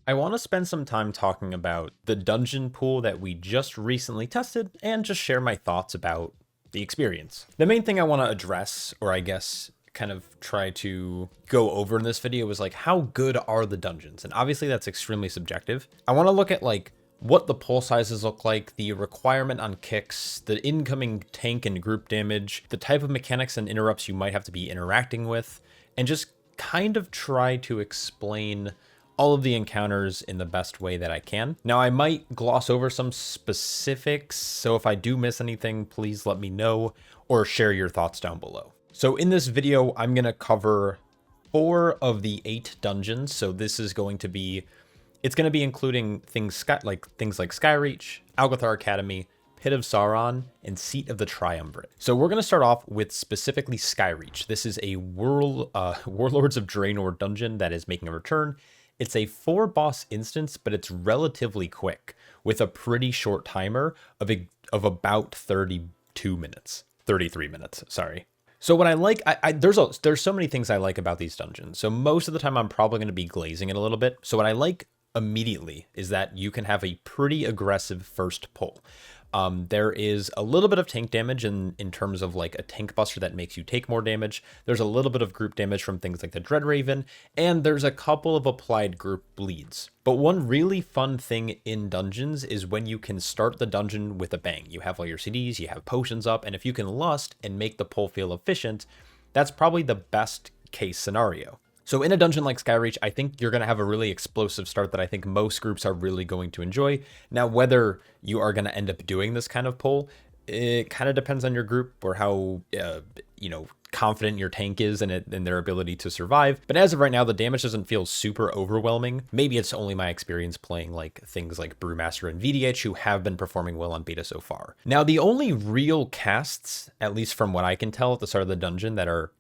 I want to spend some time talking about the dungeon pool that we just recently tested and just share my thoughts about the experience. The main thing I want to address, or I guess kind of try to go over in this video, is like, how good are the dungeons? And obviously that's extremely subjective. I want to look at like what the pull sizes look like, the requirement on kicks, the incoming tank and group damage, the type of mechanics and interrupts you might have to be interacting with, and just kind of try to explain all of the encounters in the best way that I can. Now, I might gloss over some specifics, so if I do miss anything, please let me know or share your thoughts down below. So in this video, I'm going to cover 4 of the 8 dungeons. So this is going to be, it's going to be including things like Skyreach, Algethar Academy, Pit of Saron, and Seat of the Triumvirate. So we're going to start off with specifically Skyreach. This is a Warlords of Draenor dungeon that is making a return. It's a 4-boss instance, but it's relatively quick with a pretty short timer of about 33 minutes, sorry. So what I like, there's so many things I like about these dungeons. So most of the time I'm probably going to be glazing it a little bit. So what I like immediately is that you can have a pretty aggressive first pull. There is a little bit of tank damage in terms of like a tank buster that makes you take more damage. There's a little bit of group damage from things like the Dread Raven, and there's a couple of applied group bleeds. But one really fun thing in dungeons is when you can start the dungeon with a bang. You have all your CDs, you have potions up, and if you can lust and make the pull feel efficient, that's probably the best case scenario. So in a dungeon like Skyreach, I think you're going to have a really explosive start that I think most groups are really going to enjoy. Now, whether you are going to end up doing this kind of pull, it kind of depends on your group or how, confident your tank is and their ability to survive. But as of right now, the damage doesn't feel super overwhelming. Maybe it's only my experience playing like things like Brewmaster and VDH who have been performing well on beta so far. Now, the only real casts, at least from what I can tell at the start of the dungeon, that are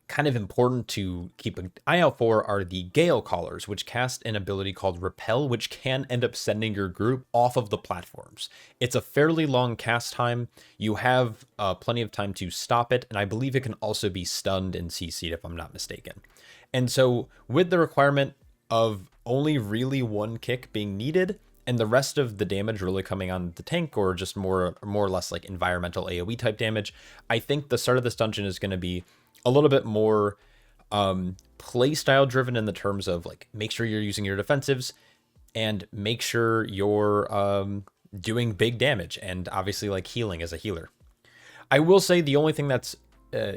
kind of important to keep an eye out for are the Gale Callers, which cast an ability called Repel, which can end up sending your group off of the platforms. It's a fairly long cast time. You have plenty of time to stop it, and I believe it can also be stunned and CC'd if I'm not mistaken. And so with the requirement of only really one kick being needed and the rest of the damage really coming on the tank or just more or less like environmental AoE type damage, I think the start of this dungeon is going to be a little bit more play style driven in the terms of like make sure you're using your defensives and make sure you're doing big damage and obviously like healing as a healer. I will say the only thing that's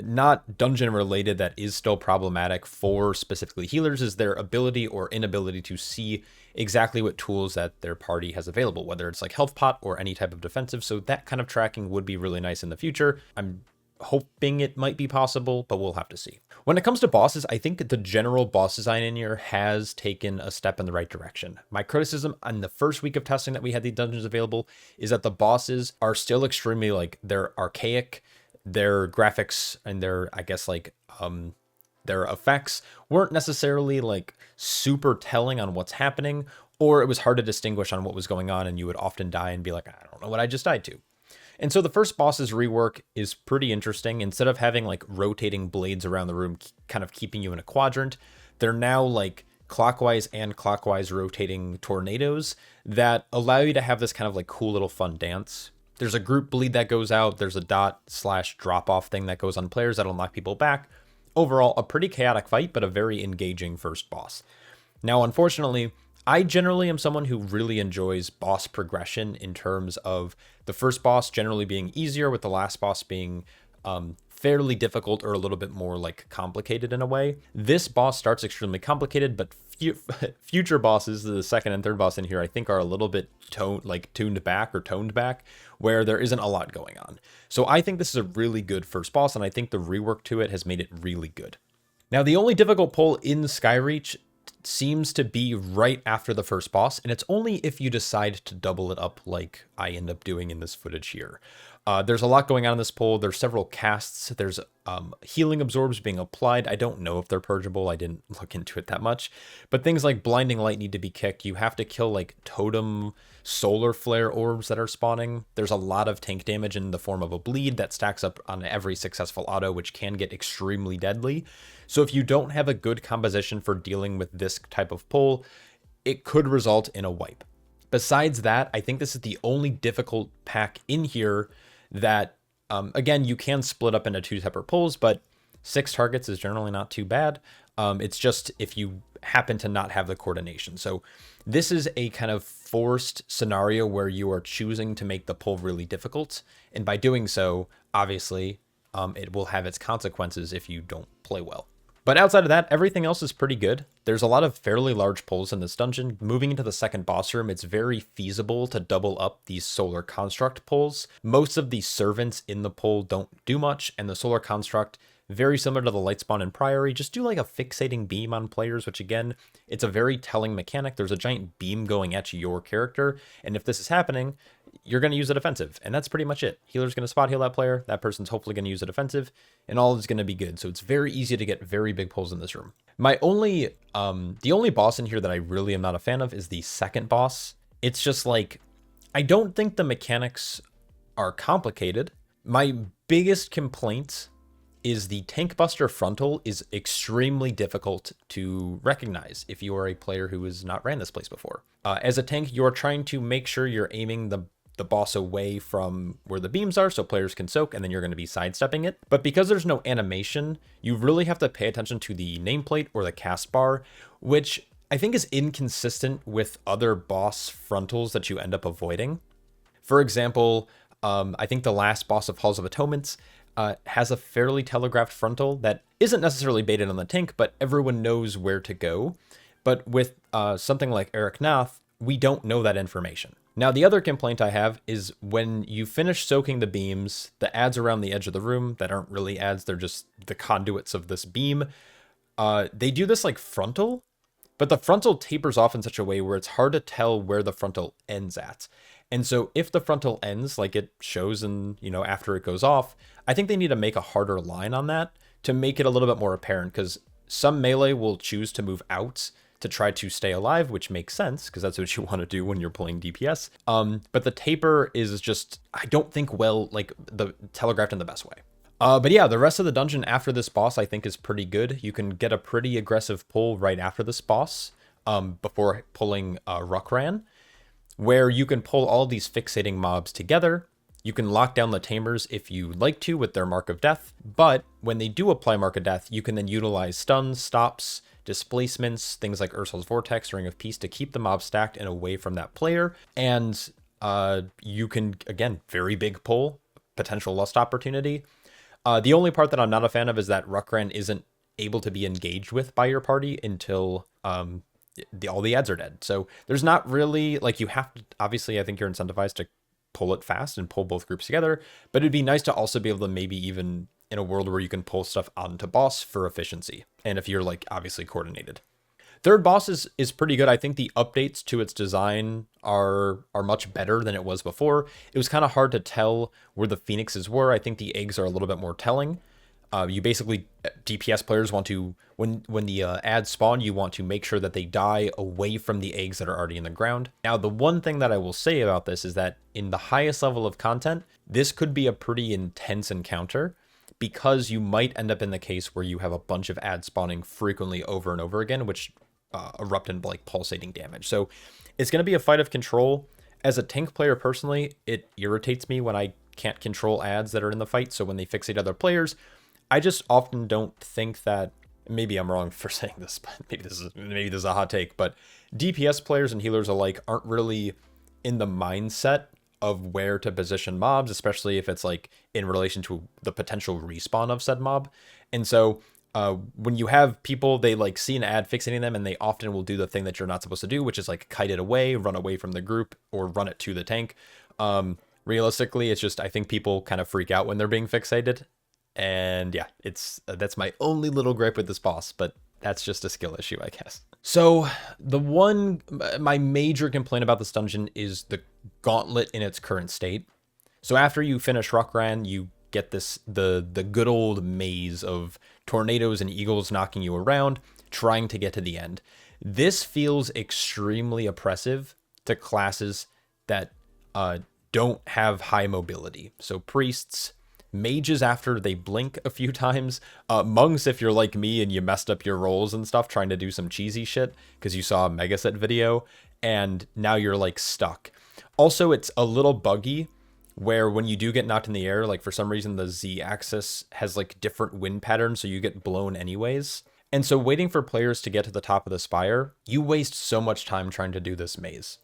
not dungeon related that is still problematic for specifically healers is their ability or inability to see exactly what tools that their party has available, whether it's like health pot or any type of defensive. So that kind of tracking would be really nice in the future. I'm hoping it might be possible, but we'll have to see. When it comes to bosses, I think the general boss design in here has taken a step in the right direction. My criticism on the first week of testing that we had these dungeons available is that the bosses are still extremely like they're archaic. Their graphics and their, I guess, like, their effects weren't necessarily like super telling on what's happening, or it was hard to distinguish on what was going on, and you would often die and be like, I don't know what I just died to. And so the first boss's rework is pretty interesting. Instead of having like rotating blades around the room, kind of keeping you in a quadrant, they're now like clockwise and clockwise rotating tornadoes that allow you to have this kind of like cool little fun dance. There's a group bleed that goes out. There's a dot/drop off thing that goes on players that'll knock people back. Overall, a pretty chaotic fight, but a very engaging first boss. Now, unfortunately, I generally am someone who really enjoys boss progression in terms of the first boss generally being easier with the last boss being fairly difficult or a little bit more like complicated in a way. This boss starts extremely complicated, but future bosses, the second and third boss in here, I think are a little bit toned back, where there isn't a lot going on. So I think this is a really good first boss, and I think the rework to it has made it really good. Now, the only difficult pull in Skyreach seems to be right after the first boss, and it's only if you decide to double it up like I end up doing in this footage here. There's a lot going on in this pull. There's several casts. There's healing absorbs being applied. I don't know if they're purgeable. I didn't look into it that much. But things like blinding light need to be kicked. You have to kill like totem solar flare orbs that are spawning. There's a lot of tank damage in the form of a bleed that stacks up on every successful auto, which can get extremely deadly. So if you don't have a good composition for dealing with this type of pull, it could result in a wipe. Besides that, I think this is the only difficult pack in here that, again, you can split up into 2 separate pulls, but 6 targets is generally not too bad. It's just if you happen to not have the coordination. So this is a kind of forced scenario where you are choosing to make the pull really difficult. And by doing so, obviously, it will have its consequences if you don't play well. But outside of that, everything else is pretty good. There's a lot of fairly large pulls in this dungeon. Moving into the second boss room, it's very feasible to double up these solar construct pulls. Most of the servants in the pull don't do much, and the solar construct, very similar to the light spawn in Priory, just do like a fixating beam on players, which again, it's a very telling mechanic. There's a giant beam going at your character, and if this is happening, you're going to use a defensive, and that's pretty much it. Healer's going to spot heal that player, that person's hopefully going to use a defensive, and all is going to be good. So it's very easy to get very big pulls in this room. The only boss in here that I really am not a fan of is the second boss. It's just like, I don't think the mechanics are complicated. My biggest complaint is the Tank Buster frontal is extremely difficult to recognize if you are a player who has not ran this place before. As a tank, you are trying to make sure you're aiming the boss away from where the beams are so players can soak, and then you're going to be sidestepping it. But because there's no animation, you really have to pay attention to the nameplate or the cast bar, which I think is inconsistent with other boss frontals that you end up avoiding. For example, I think the last boss of Halls of Atonements has a fairly telegraphed frontal that isn't necessarily baited on the tank, but everyone knows where to go. But with something like Eric Nath, we don't know that information. Now, the other complaint I have is when you finish soaking the beams, the ads around the edge of the room that aren't really ads, they're just the conduits of this beam. They do this like frontal, but the frontal tapers off in such a way where it's hard to tell where the frontal ends at. And so if the frontal ends like it shows in, after it goes off, I think they need to make a harder line on that to make it a little bit more apparent, because some melee will choose to move out to try to stay alive, which makes sense because that's what you want to do when you're playing DPS. But the taper is just, I don't think the telegraphed in the best way. But yeah, the rest of the dungeon after this boss I think is pretty good. You can get a pretty aggressive pull right after this boss before pulling Ruckran, where you can pull all these fixating mobs together. You can lock down the tamers if you like to with their Mark of Death, but when they do apply Mark of Death, you can then utilize stuns, stops, displacements, things like Ursul's Vortex, Ring of Peace to keep the mob stacked and away from that player. And you can, again, very big pull, potential lost opportunity. The only part that I'm not a fan of is that Ruckran isn't able to be engaged with by your party until all the ads are dead. So there's not really, you have to, obviously I think you're incentivized to pull it fast and pull both groups together, but it'd be nice to also be able to maybe even in a world where you can pull stuff onto boss for efficiency. And if you're obviously coordinated. Third boss is pretty good. I think the updates to its design are much better than it was before. It was kind of hard to tell where the phoenixes were. I think the eggs are a little bit more telling. You basically, DPS players want to, when the ads spawn, you want to make sure that they die away from the eggs that are already in the ground. Now, the one thing that I will say about this is that in the highest level of content, this could be a pretty intense encounter, because you might end up in the case where you have a bunch of ads spawning frequently over and over again, which erupt in pulsating damage. So it's going to be a fight of control. As a tank player personally, it irritates me when I can't control ads that are in the fight. So when they fixate other players, I just often don't think that, maybe I'm wrong for saying this, but maybe this is a hot take, but DPS players and healers alike aren't really in the mindset of where to position mobs, especially if it's in relation to the potential respawn of said mob. And so when you have people, they see an ad fixating them, and they often will do the thing that you're not supposed to do, which is kite it away, run away from the group, or run it to the tank. Realistically, it's just, I think people kind of freak out when they're being fixated. And yeah, that's my only little gripe with this boss, but that's just a skill issue, I guess. So my major complaint about this dungeon is the gauntlet in its current state. So after you finish Ruckran, you get the good old maze of tornadoes and eagles knocking you around, trying to get to the end. This feels extremely oppressive to classes that don't have high mobility. So priests, mages after they blink a few times, monks if you're like me and you messed up your rolls and stuff trying to do some cheesy shit because you saw a Megaset video and now you're like stuck. Also, it's a little buggy where when you do get knocked in the air, like for some reason the Z-axis has like different wind patterns, so you get blown anyways. And so waiting for players to get to the top of the spire, you waste so much time trying to do this maze.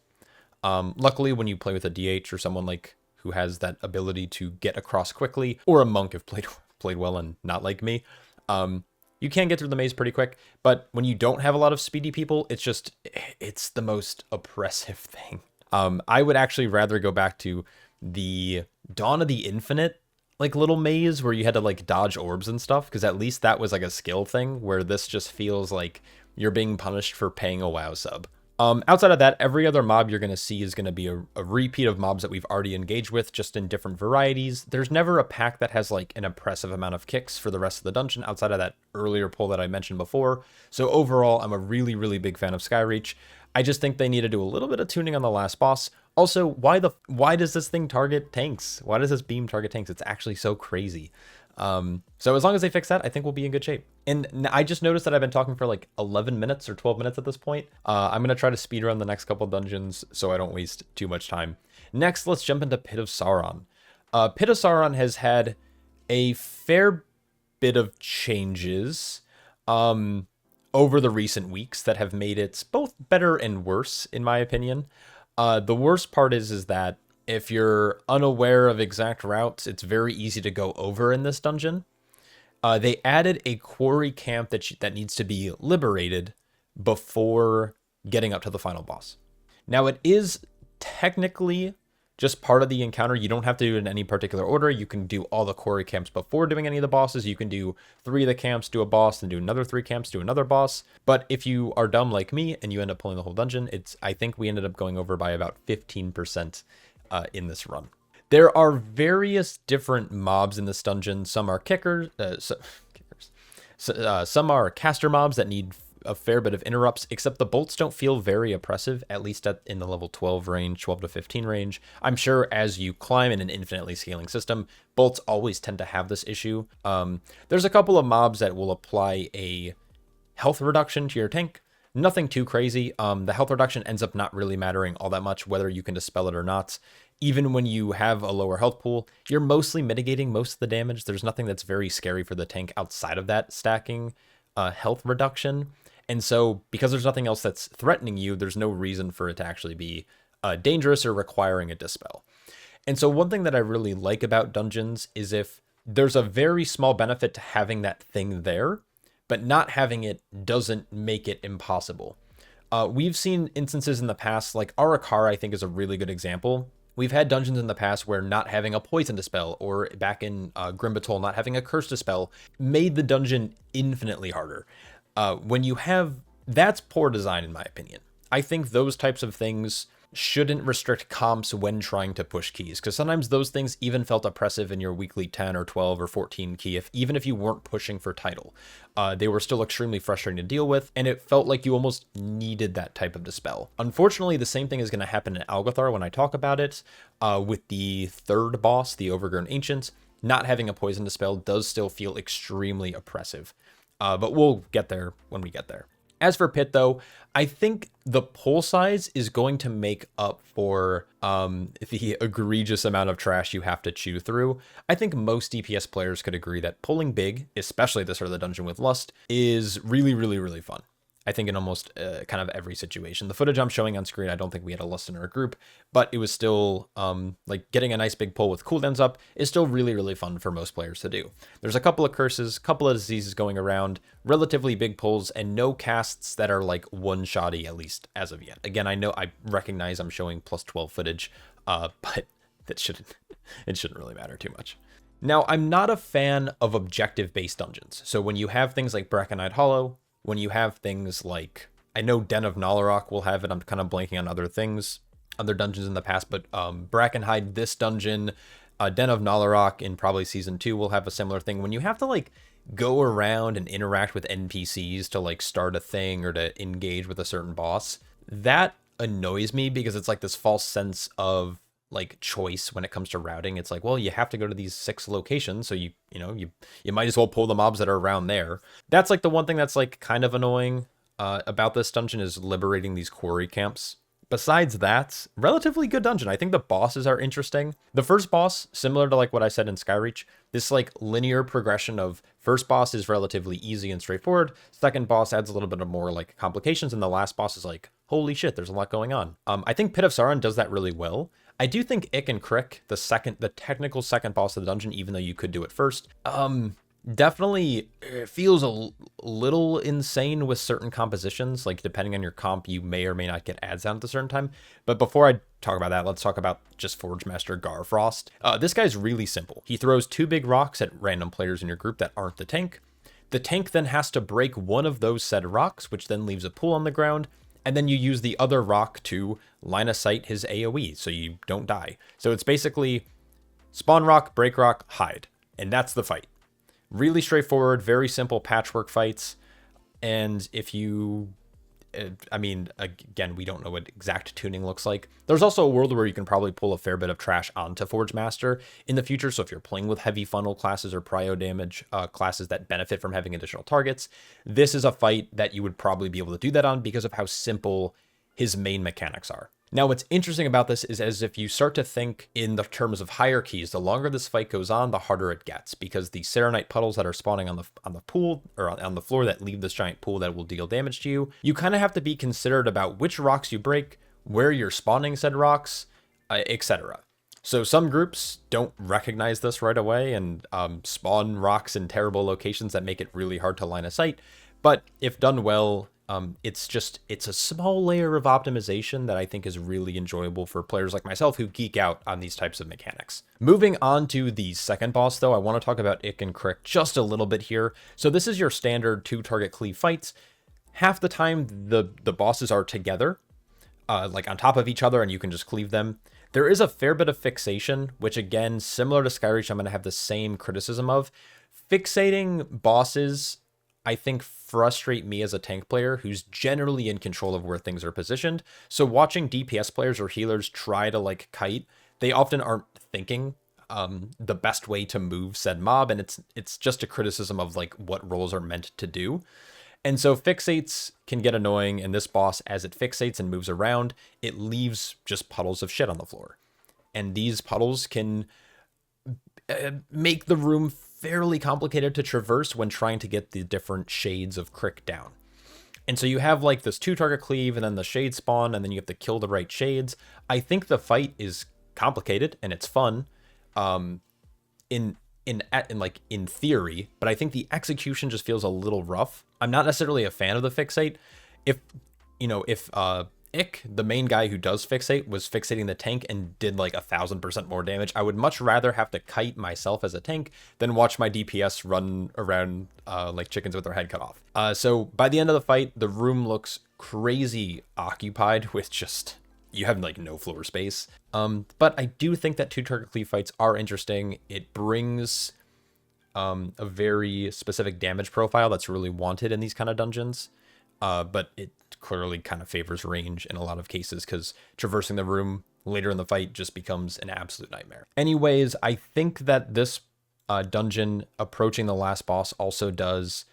Luckily, when you play with a DH or someone like who has that ability to get across quickly, or a monk if played well and not like me, you can get through the maze pretty quick. But when you don't have a lot of speedy people, it's the most oppressive thing. I would actually rather go back to the Dawn of the Infinite like little maze where you had to like dodge orbs and stuff, because at least that was like a skill thing, where this just feels like you're being punished for paying a WoW sub. Outside of that, every other mob you're going to see is going to be a repeat of mobs that we've already engaged with, just in different varieties. There's never a pack that has like an oppressive amount of kicks for the rest of the dungeon outside of that earlier pull that I mentioned before. So overall, I'm a really, really big fan of Skyreach. I just think they need to do a little bit of tuning on the last boss. Also, why does this thing target tanks? Why does this beam target tanks? It's actually so crazy. So as long as they fix that, I think we'll be in good shape. And I just noticed that I've been talking for like 11 minutes or 12 minutes at this point. I'm going to try to speedrun the next couple dungeons so I don't waste too much time. Next, let's jump into Pit of Saron. Pit of Saron has had a fair bit of changes over the recent weeks that have made it both better and worse, in my opinion. The worst part is that if you're unaware of exact routes, it's very easy to go over in this dungeon. They added a quarry camp that needs to be liberated before getting up to the final boss. Now, it is technically just part of the encounter. You don't have to do it in any particular order. You can do all the quarry camps before doing any of the bosses. You can do 3 of the camps, do a boss, and do another 3 camps, do another boss. But if you are dumb like me and you end up pulling the whole dungeon, I think we ended up going over by about 15% in this run. There are various different mobs in this dungeon. Some are kickers, some are caster mobs that need a fair bit of interrupts, except the bolts don't feel very oppressive, at least in the level 12 range, 12 to 15 range. I'm sure as you climb in an infinitely scaling system, bolts always tend to have this issue. There's a couple of mobs that will apply a health reduction to your tank. Nothing too crazy. The health reduction ends up not really mattering all that much, whether you can dispel it or not. Even when you have a lower health pool, you're mostly mitigating most of the damage. There's nothing that's very scary for the tank outside of that stacking health reduction. And so because there's nothing else that's threatening you, there's no reason for it to actually be dangerous or requiring a dispel. And so one thing that I really like about dungeons is if there's a very small benefit to having that thing there, but not having it doesn't make it impossible. We've seen instances in the past, like Arakara, I think is a really good example. We've had dungeons in the past where not having a poison dispel, or back in Grimbatol, not having a curse dispel, made the dungeon infinitely harder. When you have, that's poor design in my opinion. I think those types of things shouldn't restrict comps when trying to push keys, because sometimes those things even felt oppressive in your weekly 10 or 12 or 14 key, even if you weren't pushing for title. They were still extremely frustrating to deal with, and it felt like you almost needed that type of dispel. Unfortunately, the same thing is going to happen in Algethar when I talk about it. With the third boss, the Overgrown Ancient, not having a poison dispel does still feel extremely oppressive. But we'll get there when we get there. As for Pit, though, I think the pull size is going to make up for the egregious amount of trash you have to chew through. I think most DPS players could agree that pulling big, especially at the start of the dungeon with Lust, is really, really, really fun. I think in almost kind of every situation. The footage I'm showing on screen, I don't think we had a Lust in our group, but it was still, like getting a nice big pull with cooldowns up is still really, really fun for most players to do. There's a couple of curses, couple of diseases going around, relatively big pulls, and no casts that are like one-shotty, at least as of yet. Again, I recognize I'm showing plus 12 footage, but it shouldn't really matter too much. Now, I'm not a fan of objective-based dungeons. So when you have things like Brackenide Hollow, when you have things like, I know Den of Nalarok will have it, I'm kind of blanking on other things, other dungeons in the past, but Brackenhide, this dungeon, Den of Nalarok in probably Season 2 will have a similar thing. When you have to like go around and interact with NPCs to like start a thing or to engage with a certain boss, that annoys me because it's like this false sense of like choice when it comes to routing. It's like, well, you have to go to these 6 locations, so you might as well pull the mobs that are around there. That's like the one thing that's like kind of annoying about this dungeon, is liberating these quarry camps. Besides that, relatively good dungeon. I think the bosses are interesting. The first boss, similar to like what I said in Skyreach, this like linear progression of first boss is relatively easy and straightforward. Second boss adds a little bit of more like complications, and the last boss is like, holy shit, there's a lot going on. I think Pit of Saron does that really well. I do think Ick and Crick, the technical second boss of the dungeon, even though you could do it first, definitely feels a little insane with certain compositions. Like depending on your comp, you may or may not get ads down at a certain time. But before I talk about that, let's talk about just Forge Master Garfrost. This guy's really simple. He throws 2 big rocks at random players in your group that aren't the tank. The tank then has to break one of those said rocks, which then leaves a pool on the ground. And then you use the other rock to line of sight his AoE so you don't die. So it's basically spawn rock, break rock, hide. And that's the fight. Really straightforward, very simple patchwork fights. And if you, I mean, again, we don't know what exact tuning looks like. There's also a world where you can probably pull a fair bit of trash onto Forge Master in the future. So if you're playing with heavy funnel classes or prio damage classes that benefit from having additional targets, this is a fight that you would probably be able to do that on because of how simple his main mechanics are. Now, what's interesting about this is as if you start to think in the terms of hierarchies, the longer this fight goes on, the harder it gets, because the Saronite puddles that are spawning on the pool or on the floor that leave this giant pool that will deal damage to you, you kind of have to be considerate about which rocks you break, where you're spawning said rocks, etc. So some groups don't recognize this right away and spawn rocks in terrible locations that make it really hard to line of sight. But if done well, it's a small layer of optimization that I think is really enjoyable for players like myself who geek out on these types of mechanics. Moving on to the second boss, though, I want to talk about Ick and Crick just a little bit here. So this is your standard 2-target cleave fights. Half the time, the bosses are together, like on top of each other, and you can just cleave them. There is a fair bit of fixation, which again, similar to Skyreach, I'm going to have the same criticism of. Fixating bosses, I think, frustrate me as a tank player who's generally in control of where things are positioned. So watching DPS players or healers try to like kite, they often aren't thinking the best way to move said mob, and it's just a criticism of like what roles are meant to do. And so fixates can get annoying, and this boss, as it fixates and moves around, it leaves just puddles of shit on the floor. And these puddles can make the room fairly complicated to traverse when trying to get the different shades of Crick down. And so you have like this 2-target cleave and then the shade spawn, and then you have to kill the right shades. I think the fight is complicated and it's fun in theory, but I think the execution just feels a little rough. I'm not necessarily a fan of the fixate. If Ick, the main guy who does fixate, was fixating the tank and did like 1,000% more damage, I would much rather have to kite myself as a tank than watch my DPS run around like chickens with their head cut off. So by the end of the fight, the room looks crazy occupied with just, you have like no floor space. But I do think that 2-target cleave fights are interesting. It brings a very specific damage profile that's really wanted in these kind of dungeons. But it clearly kind of favors range in a lot of cases because traversing the room later in the fight just becomes an absolute nightmare. Anyways, I think that this dungeon approaching the last boss also does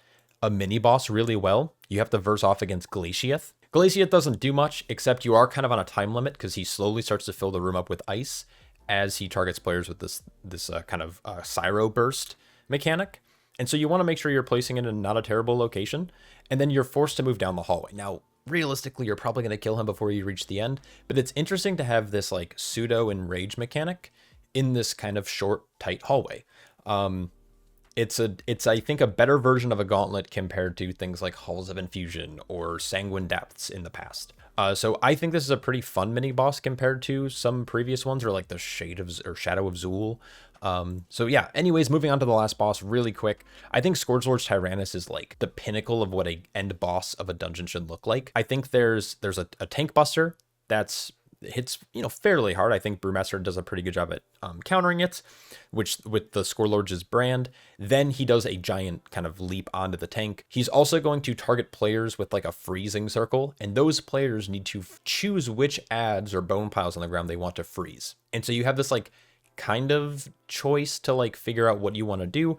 a mini boss really well. You have to verse off against Glaciath. Glaciath doesn't do much, except you are kind of on a time limit because he slowly starts to fill the room up with ice as he targets players with this kind of Syro burst mechanic. And so you want to make sure you're placing it in not a terrible location, and then you're forced to move down the hallway. Now, realistically, you're probably going to kill him before you reach the end, but it's interesting to have this like pseudo enrage mechanic in this kind of short, tight hallway. It's I think a better version of a gauntlet compared to things like Halls of Infusion or Sanguine Depths in the past. So I think this is a pretty fun mini boss compared to some previous ones, or like the Shadow of Zool. So yeah, anyways, moving on to the last boss really quick. I think Scourgelord's Tyrannus is like the pinnacle of what a end boss of a dungeon should look like. I think there's a tank buster that's hits, fairly hard. I think Brewmaster does a pretty good job at countering it, which with the Scourge's brand. Then he does a giant kind of leap onto the tank. He's also going to target players with like a freezing circle, and those players need to choose which ads or bone piles on the ground they want to freeze. And so you have this like kind of choice to like figure out what you want to do.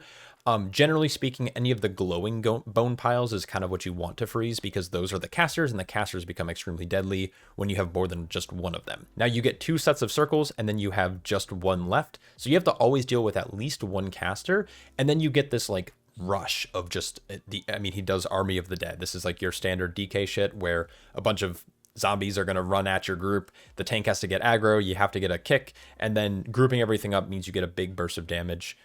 Generally speaking, any of the glowing bone piles is kind of what you want to freeze, because those are the casters, and the casters become extremely deadly when you have more than just one of them. Now you get 2 sets of circles, and then you have just 1 left. So you have to always deal with at least 1 caster, and then you get this like rush of just he does Army of the Dead. This is like your standard DK shit where a bunch of zombies are going to run at your group. The tank has to get aggro, you have to get a kick, and then grouping everything up means you get a big burst of damage.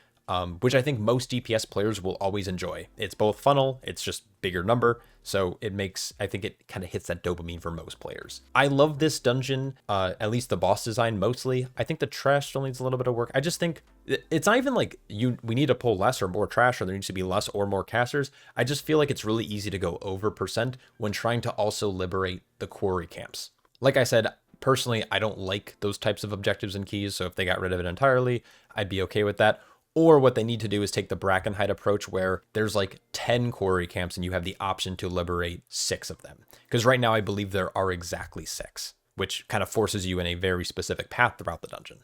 Which I think most DPS players will always enjoy. It's both funnel, it's just bigger number, so I think it kind of hits that dopamine for most players. I love this dungeon, at least the boss design mostly. I think the trash still needs a little bit of work. I just think it's not even like we need to pull less or more trash, or there needs to be less or more casters. I just feel like it's really easy to go over percent when trying to also liberate the quarry camps. Like I said, personally, I don't like those types of objectives and keys, so if they got rid of it entirely, I'd be okay with that. Or what they need to do is take the Brackenhide approach where there's like 10 quarry camps and you have the option to liberate 6 of them. Because right now I believe there are exactly 6, which kind of forces you in a very specific path throughout the dungeon.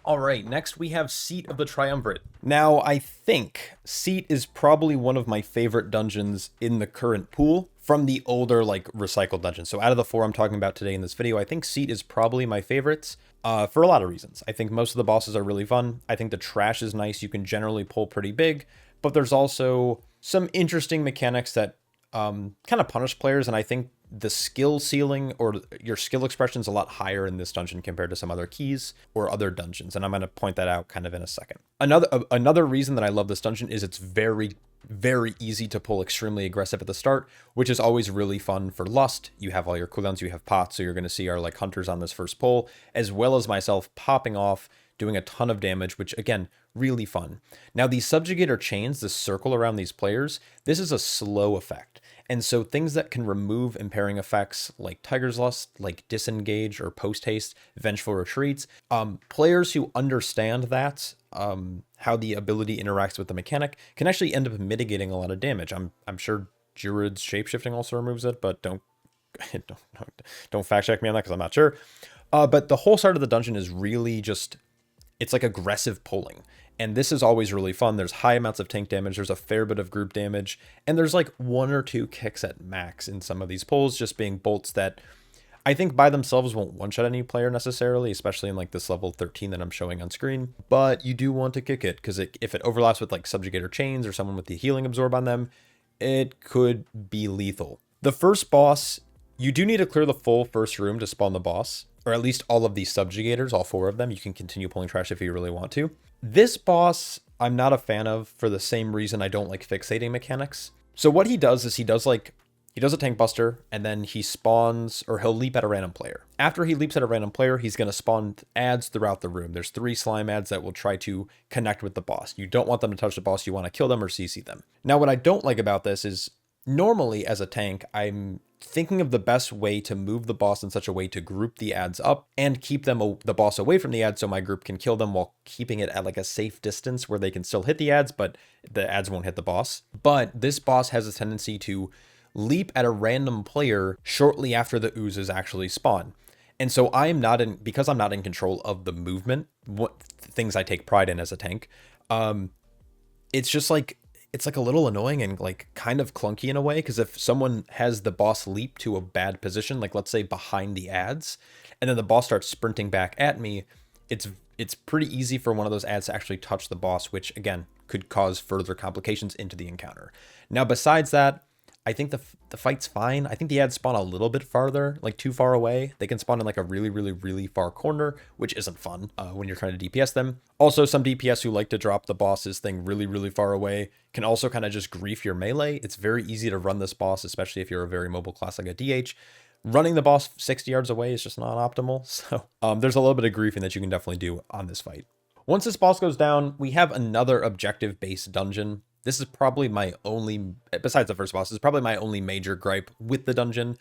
All right, next we have Seat of the Triumvirate. Now, I think Seat is probably one of my favorite dungeons in the current pool from the older, like, recycled dungeons. So out of the 4 I'm talking about today in this video, I think Seat is probably my favorite for a lot of reasons. I think most of the bosses are really fun. I think the trash is nice. You can generally pull pretty big, but there's also some interesting mechanics that kind of punish players, and I think the skill ceiling or your skill expression is a lot higher in this dungeon compared to some other keys or other dungeons, and I'm going to point that out kind of in a second. Another reason that I love this dungeon is it's very, very easy to pull extremely aggressive at the start, which is always really fun for Lust. You have all your cooldowns, you have pots, so you're going to see our like hunters on this first pull, as well as myself popping off, doing a ton of damage, which again, really fun. Now these subjugator chains, this circle around these players, this is a slow effect. And so things that can remove impairing effects like Tiger's Lust, like Disengage or Post Haste, Vengeful Retreats, players who understand that, how the ability interacts with the mechanic, can actually end up mitigating a lot of damage. I'm sure Druid's Shapeshifting also removes it, but don't fact check me on that because I'm not sure. But the whole start of the dungeon is really just, it's like aggressive pulling. And this is always really fun. There's high amounts of tank damage. There's a fair bit of group damage. And there's like 1 or 2 kicks at max in some of these pulls, just being bolts that I think by themselves won't one-shot any player necessarily, especially in like this level 13 that I'm showing on screen. But you do want to kick it, because if it overlaps with like Subjugator Chains or someone with the healing absorb on them, it could be lethal. The first boss, you do need to clear the full first room to spawn the boss, or at least all of these subjugators, all 4 of them. You can continue pulling trash if you really want to. This boss, I'm not a fan of for the same reason I don't like fixating mechanics. So what he does is he does a tank buster, and then he spawns, or he'll leap at a random player. After he leaps at a random player, he's going to spawn ads throughout the room. There's 3 slime ads that will try to connect with the boss. You don't want them to touch the boss. You want to kill them or CC them. Now, what I don't like about this is normally as a tank, I'm thinking of the best way to move the boss in such a way to group the ads up and keep the boss away from the ads so my group can kill them while keeping it at like a safe distance where they can still hit the ads, but the ads won't hit the boss. But this boss has a tendency to leap at a random player shortly after the oozes actually spawn. And so because I'm not in control of the movement, what things I take pride in as a tank, it's just like, it's like a little annoying and like kind of clunky in a way, because if someone has the boss leap to a bad position, like let's say behind the ads, and then the boss starts sprinting back at me, it's pretty easy for one of those ads to actually touch the boss, which again could cause further complications into the encounter. Now, besides that, I think the fight's fine. I think the ads spawn a little bit farther, like too far away. They can spawn in like a really, really, really far corner, which isn't fun when you're trying to DPS them. Also, some DPS who like to drop the boss's thing really, really far away can also kind of just grief your melee. It's very easy to run this boss, especially if you're a very mobile class like a DH. Running the boss 60 yards away is just not optimal. So there's a little bit of griefing that you can definitely do on this fight. Once this boss goes down, we have another objective-based dungeon. This is probably my only, besides the first boss, this is probably my only major gripe with the dungeon.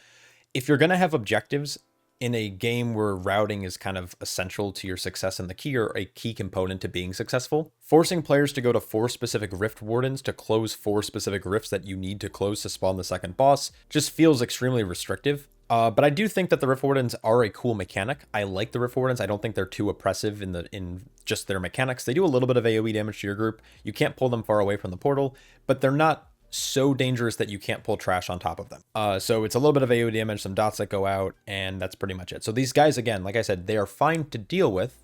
If you're going to have objectives, in a game where routing is kind of essential to your success in the key, or a key component to being successful, forcing players to go to 4 specific rift wardens to close 4 specific rifts that you need to close to spawn the second boss just feels extremely restrictive. But I do think that the rift wardens are a cool mechanic. I like the rift wardens. I don't think they're too oppressive in just their mechanics. They do a little bit of AoE damage to your group. You can't pull them far away from the portal, but they're not so dangerous that you can't pull trash on top of them. So it's a little bit of AoE damage, some dots that go out, and that's pretty much it. So these guys, again, like I said, they are fine to deal with.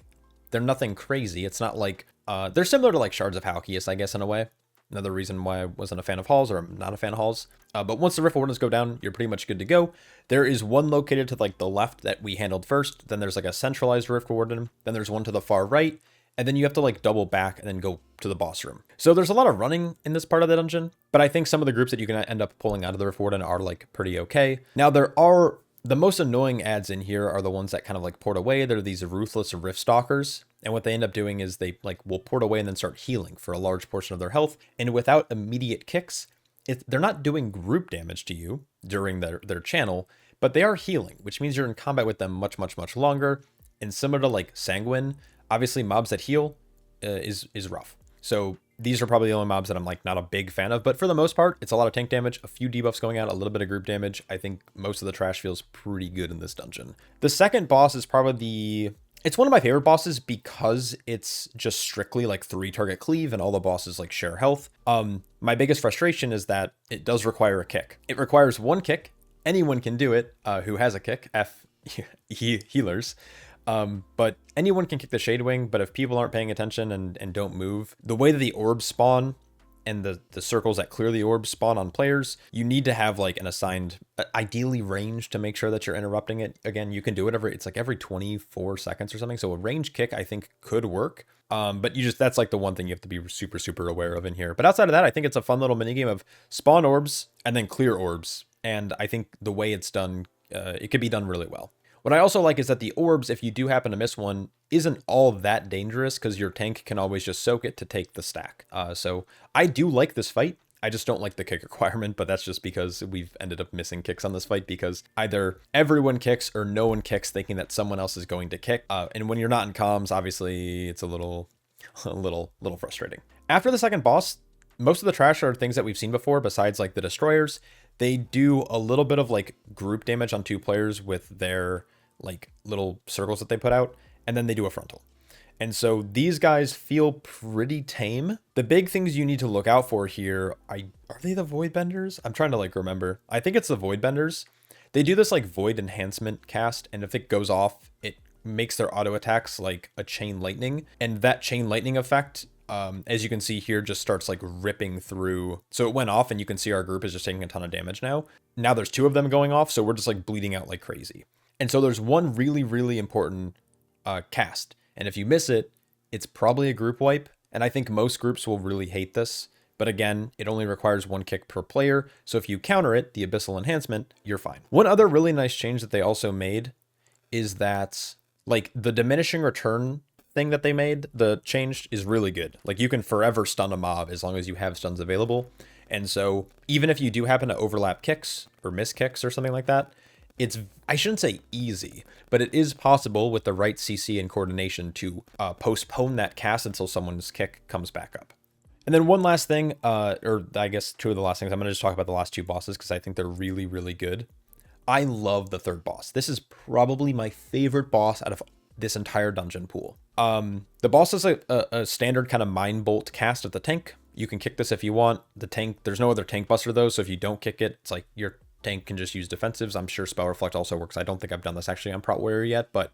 They're nothing crazy. It's not like, they're similar to like Shards of Halkias, I guess, in a way. Another reason why I wasn't a fan of halls, or I'm not a fan of halls. But once the rift wardens go down, you're pretty much good to go. There is one located to like the left that we handled first. Then there's like a centralized rift warden. Then there's one to the far right. And then you have to like double back and then go to the boss room. So there's a lot of running in this part of the dungeon, but I think some of the groups that you can end up pulling out of the rift warden are like pretty okay. Now there are, the most annoying ads in here are the ones that kind of like port away. They're these ruthless rift stalkers. And what they end up doing is they like will port away and then start healing for a large portion of their health. And without immediate kicks, they're not doing group damage to you during their channel, but they are healing, which means you're in combat with them much, much, much longer. And similar to like Sanguine, obviously mobs that heal is rough. So these are probably the only mobs that I'm like not a big fan of, but for the most part, it's a lot of tank damage, a few debuffs going out, a little bit of group damage. I think most of the trash feels pretty good in this dungeon. The second boss is probably it's one of my favorite bosses because it's just strictly like 3 target cleave and all the bosses like share health. My biggest frustration is that it does require a kick. It requires 1 kick. Anyone can do it who has a kick, healers. But anyone can kick the Shade Wing, but if people aren't paying attention and don't move, the way that the orbs spawn and the circles that clear the orbs spawn on players, you need to have like an assigned, ideally range to make sure that you're interrupting it. Again, you can do it it's like every 24 seconds or something. So a range kick, I think, could work. But that's like the one thing you have to be super, super aware of in here. But outside of that, I think it's a fun little minigame of spawn orbs and then clear orbs. And I think the way it's done, it could be done really well. What I also like is that the orbs, if you do happen to miss one, isn't all that dangerous because your tank can always just soak it to take the stack. So I do like this fight. I just don't like the kick requirement, but that's just because we've ended up missing kicks on this fight because either everyone kicks or no one kicks thinking that someone else is going to kick. And when you're not in comms, obviously it's a little frustrating. After the second boss, most of the trash are things that we've seen before besides like the destroyers. They do a little bit of like group damage on 2 players with their like little circles that they put out, and then they do a frontal. And so these guys feel pretty tame. The big things you need to look out for here, are they the Void Benders? I'm trying to like remember. I think it's the Void Benders. They do this like Void Enhancement cast, and if it goes off, it makes their auto attacks like a chain lightning, and that chain lightning effect, as you can see here, just starts like ripping through. So it went off and you can see our group is just taking a ton of damage now. Now there's 2 of them going off, so we're just like bleeding out like crazy. And so there's one really, really important cast. And if you miss it, it's probably a group wipe. And I think most groups will really hate this. But again, it only requires 1 kick per player. So if you counter it, the Abyssal Enhancement, you're fine. One other really nice change that they also made is that like the diminishing return thing that they made, the change is really good. Like you can forever stun a mob as long as you have stuns available. And so even if you do happen to overlap kicks or miss kicks or something like that, it's, I shouldn't say easy, but it is possible with the right CC and coordination to postpone that cast until someone's kick comes back up. And then one last thing, or I guess 2 of the last things, I'm going to just talk about the last 2 bosses because I think they're really, really good. I love the 3rd boss. This is probably my favorite boss out of this entire dungeon pool. The boss is a standard kind of Mind Bolt cast of the tank. You can kick this if you want. The tank, there's no other tank buster though, so if you don't kick it, it's like your tank can just use defensives. I'm sure Spell Reflect also works. I don't think I've done this actually on Prout Warrior yet, but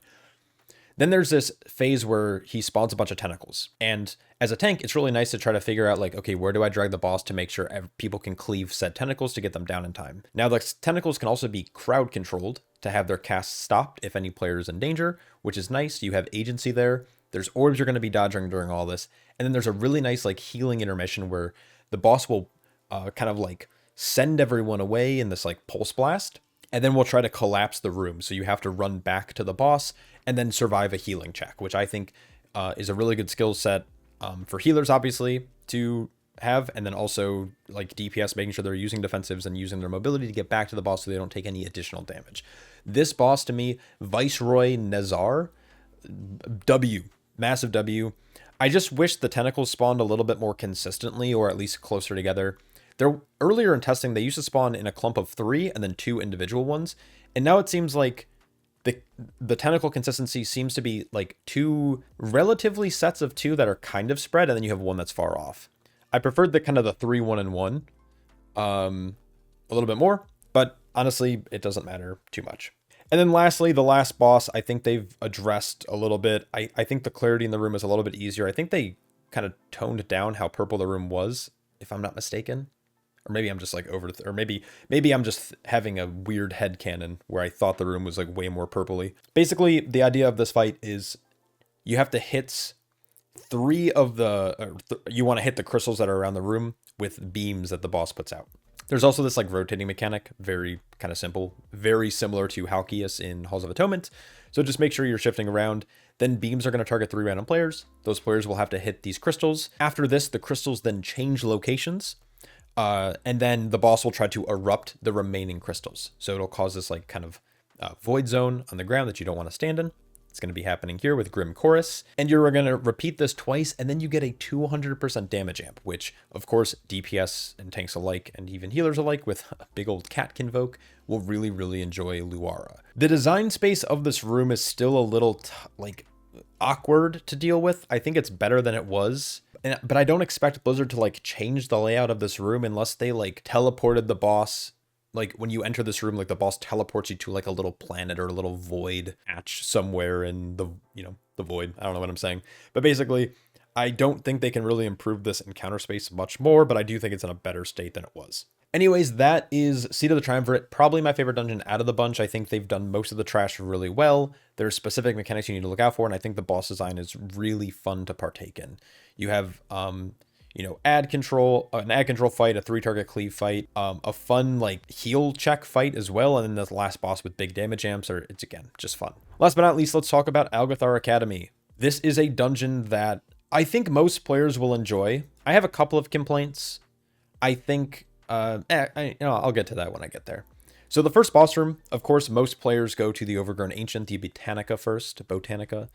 then there's this phase where he spawns a bunch of tentacles. And as a tank, it's really nice to try to figure out like, okay, where do I drag the boss to make sure people can cleave said tentacles to get them down in time. Now the tentacles can also be crowd controlled to have their cast stopped if any player is in danger, which is nice. You have agency there. There's orbs you're going to be dodging during all this. And then there's a really nice like healing intermission where the boss will kind of like send everyone away in this like pulse blast, and then we'll try to collapse the room. So you have to run back to the boss and then survive a healing check, which I think is a really good skill set for healers, obviously, to have, and then also like DPS, making sure they're using defensives and using their mobility to get back to the boss so they don't take any additional damage. This boss to me, Viceroy Nazar, W, massive W. I just wish the tentacles spawned a little bit more consistently, or at least closer together. They're earlier in testing, they used to spawn in a clump of 3 and then 2 individual ones. And now it seems like the tentacle consistency seems to be like 2 relatively sets of 2 that are kind of spread, and then you have one that's far off. I preferred the kind of the 3, 1, and 1 a little bit more, but honestly, it doesn't matter too much. And then lastly, the last boss, I think they've addressed a little bit. I think the clarity in the room is a little bit easier. I think they kind of toned down how purple the room was, if I'm not mistaken. Or maybe I'm just like or maybe I'm just having a weird headcanon where I thought the room was like way more purpley. Basically, the idea of this fight is you have to hit 3 of the, you want to hit the crystals that are around the room with beams that the boss puts out. There's also this like rotating mechanic, very kind of simple, very similar to Halkias in Halls of Atonement. So just make sure you're shifting around. Then beams are going to target 3 random players. Those players will have to hit these crystals. After this, the crystals then change locations. And then the boss will try to erupt the remaining crystals. So it'll cause this like kind of void zone on the ground that you don't want to stand in. It's going to be happening here with Grim Chorus. And you're going to repeat this twice, and then you get a 200% damage amp, which, of course, DPS and tanks alike, and even healers alike with a big old Catkin Voke will really, really enjoy Luara. The design space of this room is still a little, like, awkward to deal with. I think it's better than it was. But I don't expect Blizzard to, like, change the layout of this room unless they, like, teleported the boss. Like, when you enter this room, like, the boss teleports you to, like, a little planet or a little void patch somewhere in the, you know, the void. I don't know what I'm saying. But basically, I don't think they can really improve this encounter space much more, but I do think it's in a better state than it was. Anyways, that is Seat of the Triumvirate, probably my favorite dungeon out of the bunch. I think they've done most of the trash really well. There's specific mechanics you need to look out for, and I think the boss design is really fun to partake in. You have, you know, an ad control fight, a 3-target cleave fight, a fun, like, heal check fight as well, and then the last boss with big damage amps, it's, again, just fun. Last but not least, let's talk about Algethar Academy. This is a dungeon that I think most players will enjoy. I have a couple of complaints. I think, I'll get to that when I get there. So the first boss room, of course, most players go to the Overgrown Ancient, the Botanica,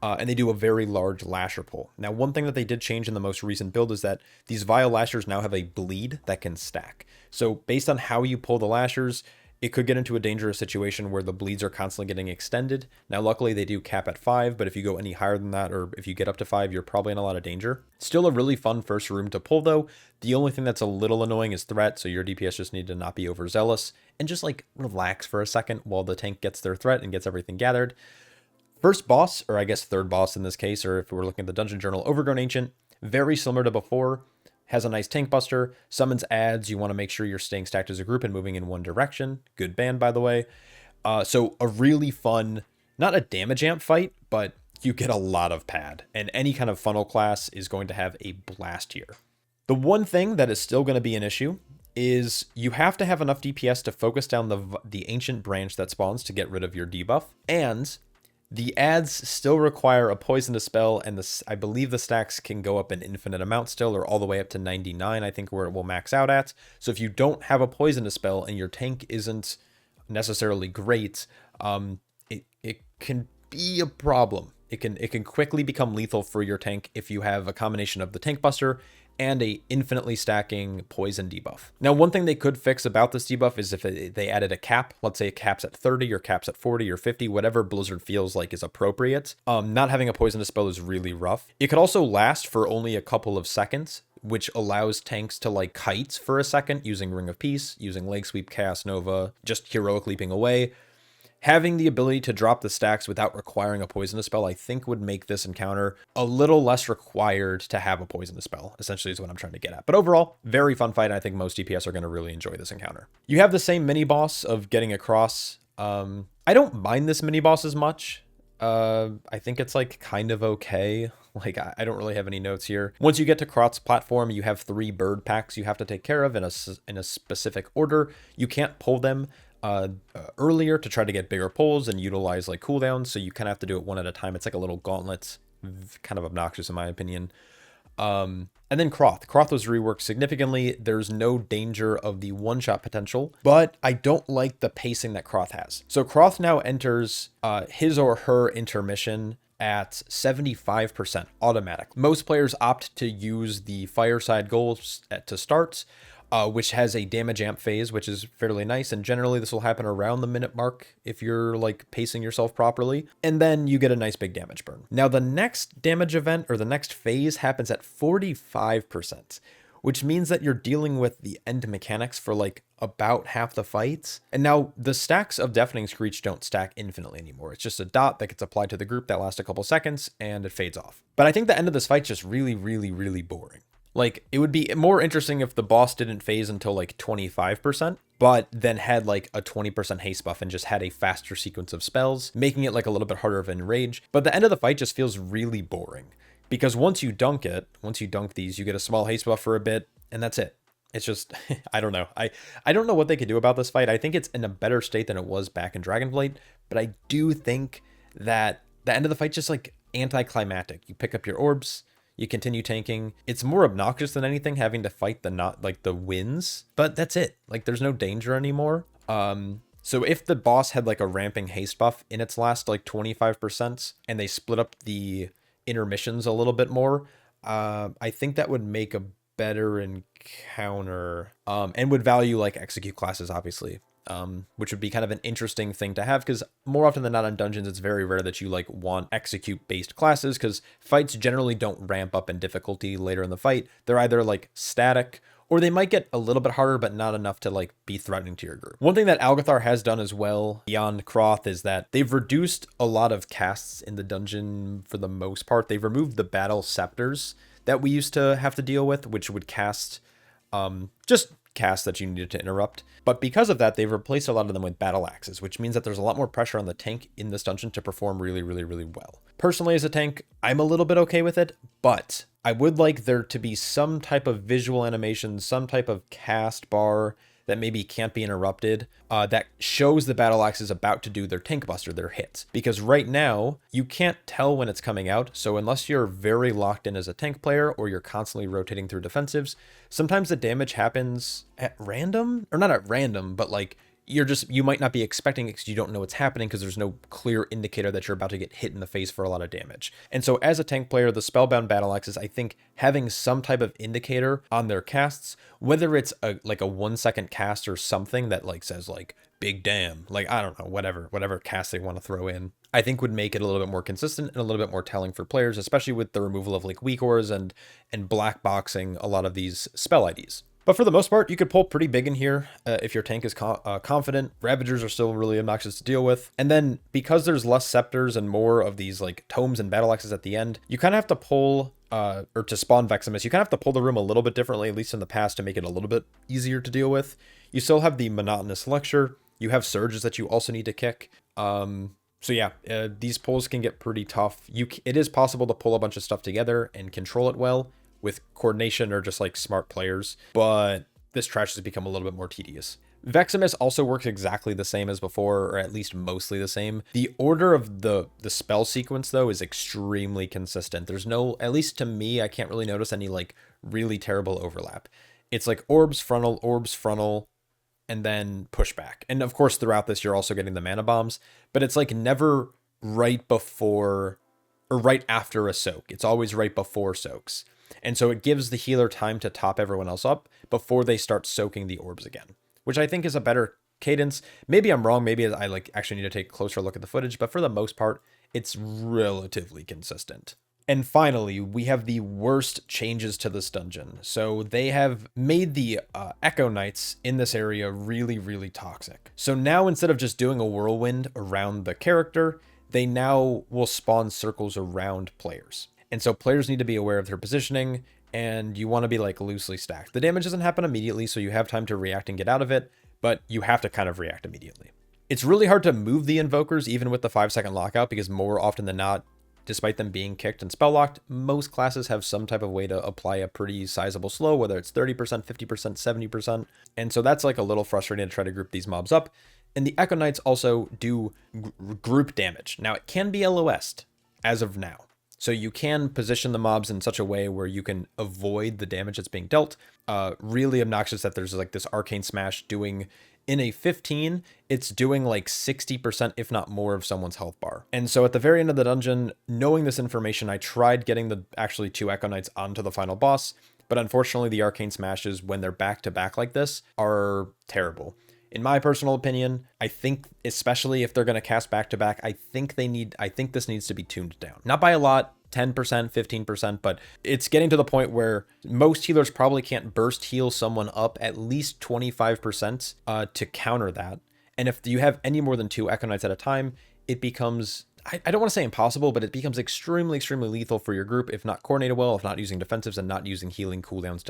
and they do a very large lasher pull. Now, one thing that they did change in the most recent build is that these Vile Lashers now have a bleed that can stack. So based on how you pull the Lashers, it could get into a dangerous situation where the bleeds are constantly getting extended. Now, luckily, they do cap at 5, but if you go any higher than that, or if you get up to 5, you're probably in a lot of danger. Still a really fun first room to pull, though. The only thing that's a little annoying is threat, so your DPS just need to not be overzealous and just, like, relax for a second while the tank gets their threat and gets everything gathered. First boss, or I guess third boss in this case, or if we're looking at the Dungeon Journal, Overgrown Ancient, very similar to before, has a nice tank buster, summons ads. You want to make sure you're staying stacked as a group and moving in one direction. Good band, by the way. So a really fun, not a damage amp fight, but you get a lot of pad, and any kind of funnel class is going to have a blast here. The one thing that is still going to be an issue is you have to have enough DPS to focus down the ancient branch that spawns to get rid of your debuff, and the ads still require a poison dispel, and I believe the stacks can go up an infinite amount still, or all the way up to 99, I think, where it will max out at. So if you don't have a poison dispel and your tank isn't necessarily great, it can be a problem. It can quickly become lethal for your tank if you have a combination of the tank buster and a infinitely stacking poison debuff. Now, one thing they could fix about this debuff is if they added a cap. Let's say it caps at 30 or caps at 40 or 50, whatever Blizzard feels like is appropriate. Not having a poison dispel is really rough. It could also last for only a couple of seconds, which allows tanks to, like, kite for a second using Ring of Peace, using Leg Sweep, Chaos Nova, just heroic leaping away. Having the ability to drop the stacks without requiring a poison dispel, I think, would make this encounter a little less required to have a poison dispel, essentially is what I'm trying to get at. But overall, very fun fight, and I think most DPS are going to really enjoy this encounter. You have the same mini-boss of getting across. I don't mind this mini-boss as much. I think it's, like, kind of okay. Like, I don't really have any notes here. Once you get to Krot's platform, you have 3 bird packs you have to take care of in a specific order. You can't pull them earlier to try to get bigger pulls and utilize, like, cooldowns, so you kind of have to do it one at a time. It's like a little gauntlet, kind of obnoxious in my opinion. And then Croth. Croth was reworked significantly. There's no danger of the one-shot potential, but I don't like the pacing that Croth has. So Croth now enters his or her intermission at 75% automatic. Most players opt to use the fireside goals to start, which has a damage amp phase, which is fairly nice. And generally this will happen around the minute mark if you're like pacing yourself properly. And then you get a nice big damage burn. Now the next damage event or the next phase happens at 45%, which means that you're dealing with the end mechanics for like about half the fights. And now the stacks of Deafening Screech don't stack infinitely anymore. It's just a dot that gets applied to the group that lasts a couple seconds and it fades off. But I think the end of this fight's just really, really, really boring. Like, it would be more interesting if the boss didn't phase until like 25%, but then had like a 20% haste buff and just had a faster sequence of spells, making it like a little bit harder of enrage. But the end of the fight just feels really boring because once you dunk these, you get a small haste buff for a bit and that's it. It's just, I don't know. I don't know what they could do about this fight. I think it's in a better state than it was back in Dragonflight, but I do think that the end of the fight just like anticlimactic. You pick up your orbs, you continue tanking. It's more obnoxious than anything having to fight the wins, but that's it. Like there's no danger anymore. So if the boss had like a ramping haste buff in its last like 25% and they split up the intermissions a little bit more, I think that would make a better encounter, and would value like execute classes, obviously. Which would be kind of an interesting thing to have because more often than not in dungeons, it's very rare that you like want execute based classes because fights generally don't ramp up in difficulty later in the fight. They're either like static or they might get a little bit harder, but not enough to like be threatening to your group. One thing that Algethar has done as well beyond Croth is that they've reduced a lot of casts in the dungeon for the most part. They've removed the battle scepters that we used to have to deal with, which would cast just casts that you needed to interrupt. But because of that, they've replaced a lot of them with battle axes, which means that there's a lot more pressure on the tank in this dungeon to perform really, really, really well. Personally, as a tank, I'm a little bit okay with it, but I would like there to be some type of visual animation, some type of cast bar that maybe can't be interrupted, that shows the battle axe is about to do their tank buster, their hits. Because right now, you can't tell when it's coming out, so unless you're very locked in as a tank player or you're constantly rotating through defensives, sometimes the damage happens at random, or not at random, but like you might not be expecting it because you don't know what's happening because there's no clear indicator that you're about to get hit in the face for a lot of damage. And so as a tank player, the Spellbound battle axes, I think having some type of indicator on their casts, whether it's like a 1 second cast or something that like says like big damn, like I don't know, whatever cast they want to throw in, I think would make it a little bit more consistent and a little bit more telling for players, especially with the removal of like weak auras and black boxing a lot of these spell IDs. But for the most part, you could pull pretty big in here if your tank is confident. Ravagers are still really obnoxious to deal with. And then because there's less scepters and more of these like tomes and battle axes at the end, you kind of have to pull, or to spawn Veximus, you kind of have to pull the room a little bit differently, at least in the past, to make it a little bit easier to deal with. You still have the monotonous lecture. You have surges that you also need to kick. So yeah, these pulls can get pretty tough. It is possible to pull a bunch of stuff together and control it well with coordination or just like smart players, but this trash has become a little bit more tedious. Veximus also works exactly the same as before, or at least mostly the same. The order of the spell sequence though is extremely consistent. There's no, at least to me, I can't really notice any like really terrible overlap. It's like orbs, frontal, and then pushback. And of course throughout this you're also getting the mana bombs, but it's like never right before or right after a soak. It's always right before soaks. And so it gives the healer time to top everyone else up before they start soaking the orbs again, which I think is a better cadence. Maybe I'm wrong. Maybe I like actually need to take a closer look at the footage, but for the most part, it's relatively consistent. And finally, we have the worst changes to this dungeon. So they have made the Echo Knights in this area really, really toxic. So now instead of just doing a whirlwind around the character, they now will spawn circles around players. And so players need to be aware of their positioning, and you want to be like loosely stacked. The damage doesn't happen immediately, so you have time to react and get out of it, but you have to kind of react immediately. It's really hard to move the invokers even with the 5-second lockout, because more often than not, despite them being kicked and spell locked, most classes have some type of way to apply a pretty sizable slow, whether it's 30%, 50%, 70%. And so that's like a little frustrating to try to group these mobs up. And the Echo Knights also do group damage. Now it can be LOS'd as of now. So you can position the mobs in such a way where you can avoid the damage that's being dealt. Really obnoxious that there's like this arcane smash doing, in a 15, it's doing like 60%, if not more, of someone's health bar. And so at the very end of the dungeon, knowing this information, I tried getting the actually 2 Echo Knights onto the final boss, but unfortunately the arcane smashes, when they're back to back like this, are terrible. In my personal opinion, I think, especially if they're going to cast back to back, I think this needs to be tuned down. Not by a lot, 10%, 15%, but it's getting to the point where most healers probably can't burst heal someone up at least 25% to counter that. And if you have any more than 2 Echo Knights at a time, it becomes, I don't want to say impossible, but it becomes extremely, extremely lethal for your group if not coordinated well, if not using defensives and not using healing cooldowns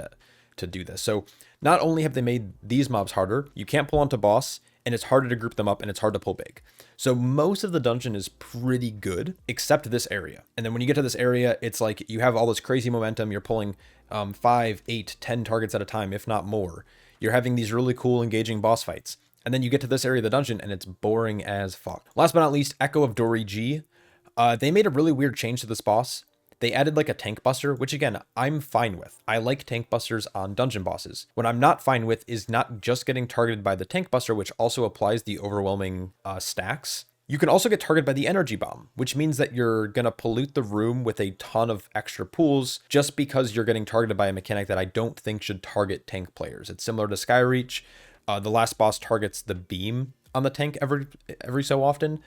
to do this. So not only have they made these mobs harder, you can't pull onto boss, and it's harder to group them up, and it's hard to pull big. So most of the dungeon is pretty good, except this area. And then when you get to this area, it's like you have all this crazy momentum. You're pulling 5, 8, 10 targets at a time, if not more. You're having these really cool, engaging boss fights. And then you get to this area of the dungeon, and it's boring as fuck. Last but not least, Echo of Dori G. They made a really weird change to this boss. They added like a tank buster, which again, I'm fine with. I like tank busters on dungeon bosses. What I'm not fine with is not just getting targeted by the tank buster, which also applies the overwhelming stacks. You can also get targeted by the energy bomb, which means that you're going to pollute the room with a ton of extra pools just because you're getting targeted by a mechanic that I don't think should target tank players. It's similar to Skyreach. The last boss targets the beam on the tank every so often.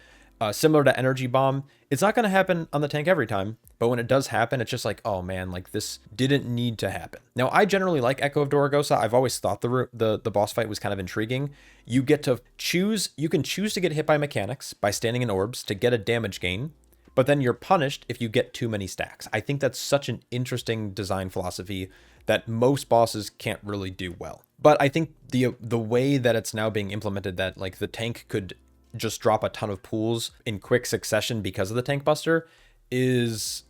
Similar to Energy Bomb, it's not going to happen on the tank every time, but when it does happen, it's just like, oh man, like this didn't need to happen. Now, I generally like Echo of Dorogosa. I've always thought the boss fight was kind of intriguing. You can choose to get hit by mechanics by standing in orbs to get a damage gain, but then you're punished if you get too many stacks. I think that's such an interesting design philosophy that most bosses can't really do well. But I think the way that it's now being implemented, that like the tank could just drop a ton of pools in quick succession because of the tank buster, is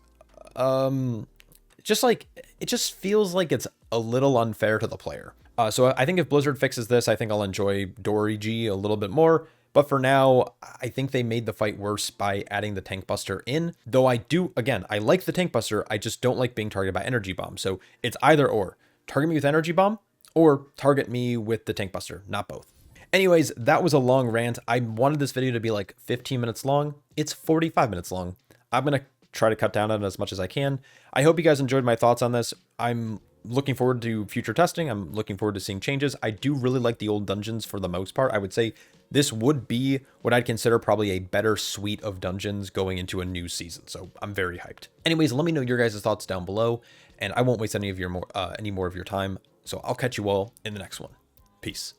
just like, it just feels like it's a little unfair to the player. So I think if Blizzard fixes this, I think I'll enjoy Dori G a little bit more. But for now, I think they made the fight worse by adding the tank buster in. Though I like the tank buster, I just don't like being targeted by energy bomb. So it's either or. Target me with energy bomb or target me with the tank buster, not both. Anyways, that was a long rant. I wanted this video to be like 15 minutes long. It's 45 minutes long. I'm going to try to cut down on it as much as I can. I hope you guys enjoyed my thoughts on this. I'm looking forward to future testing. I'm looking forward to seeing changes. I do really like the old dungeons for the most part. I would say this would be what I'd consider probably a better suite of dungeons going into a new season. So I'm very hyped. Anyways, let me know your guys' thoughts down below, and I won't waste any more of your time. So I'll catch you all in the next one. Peace.